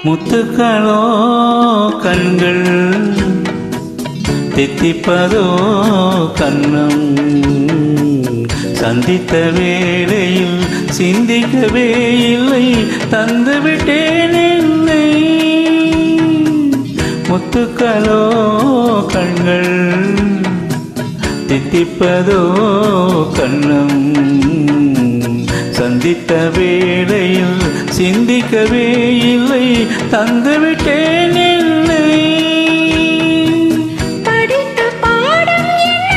முத்துக்களோ கண்கள் தித்திப்பதோ கண்ணம் சந்தித்த வேளையில் சிந்திக்கவே இல்லை தந்துவிட்டேன் என்னை முத்துக்களோ கண்கள் தித்திப்பதோ கண்ணம் சந்தித்த வேளையில் சிந்திக்கவே இல்லை தந்துவிட்டேன் என்னை படித்த பாடம் என்ன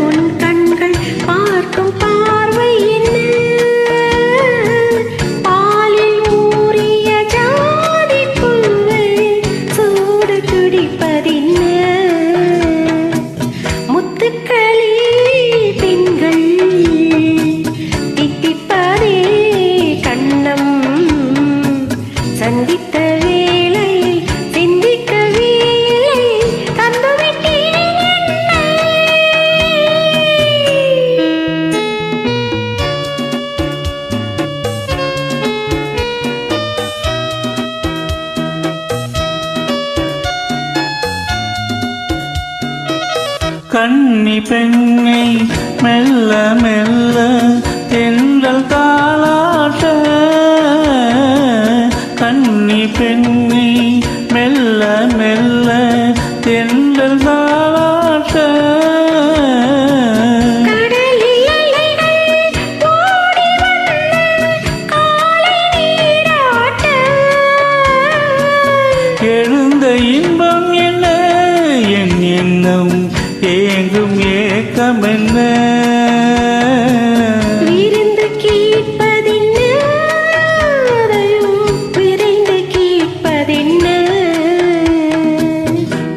உன் கண்கள் பார்க்கும் பார்வை என்ன பாலில் ஊறிய ஜாதி பூவை சூடு துடிப்பதென்ன முத்துக்களே பெண்கள் தித்திப்பதே கண்ணம் சந்தித்த வேளை சிந்திக்கவே இல்லை தந்துவிட்டேன் என்னை கன்னி பெண்ணை மெல்ல மெல்ல தென்றல் தாளாட்ட கன்னி பெண்ணை மெல்ல மெல்ல தென்றல் தாளாட்ட கடலில் அலைகள் ஓடி வந்து காலை நீராட்ட எழுந்த இன்பம் என்ன என் எண்ணம் ஏங்கும் ஏக்கம் என்ன விருந்து கேட்பதென்ன அதையும் விரைந்து கேட்பதென்ன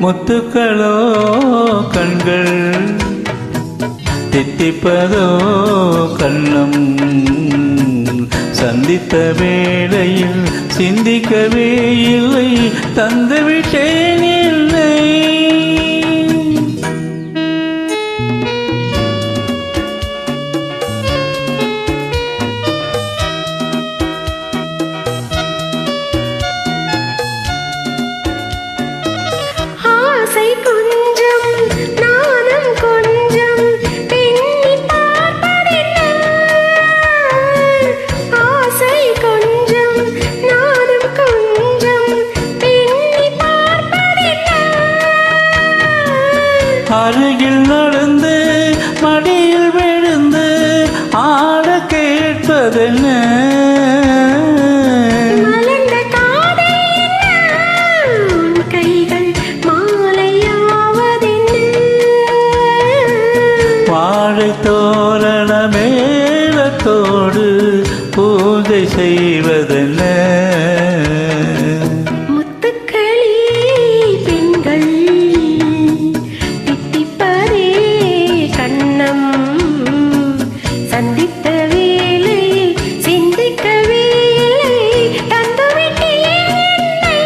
முத்துக்களோ கண்கள் தித்திப்பதோ கண்ணம் சந்தித்த வேளையில் சிந்திக்கவே இல்லை தந்துவிட்டேன் இல்லை ஆசை கொஞ்சம் நாணம் கொஞ்சம் பெண்ணி பார்ப்பதென்ன ஆசை கொஞ்சம் நாணம் கொஞ்சம் பெண்ணி பார்ப்பதென்ன அருகில் நடந்து மடியில் விழுந்து ஆட கேட்பதென்ன மலர்ந்த காதை என்ன உன் கைகள் மாலையாவதென்ன வாழை தோரண மேளத்தோடு பூஜை செய்வதென்ன முத்துக்களே பெண்கள் தித்திப்பதே கண்ணம் சந்தித்த வேளை சிந்திக்கவே இல்லை தந்துவிட்டேன் என்னை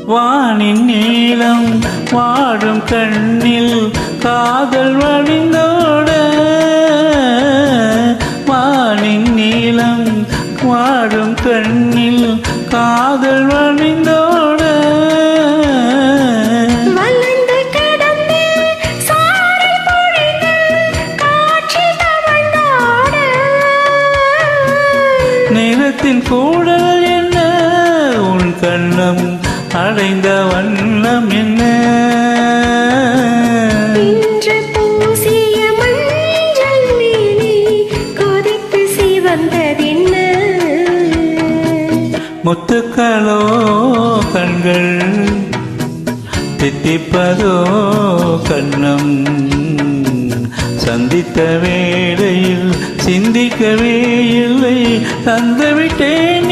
வானின் நீளம் வாடும் கண்ணில் காதல் வழிந்தோட வானின் நீளம் வாடும் கண்ணில் காதல் வழிந்தோட வளர்ந்து கிடந்து சாரல் பொழிந்து காற்றில் தவழ்ந்தாட நிறத்தின் கூடல் என்ன உன் கண்ணம் அடைந்த வண்ணம் என்ன இன்று பூசிய மஞ்சள் மேனி கொதித்து சிவந்ததென்ன முத்துக்களோ கண்கள் தித்திப்பதோ கண்ணம் சந்தித்த வேளையில் சிந்திக்கவே இல்லை தந்துவிட்டேன்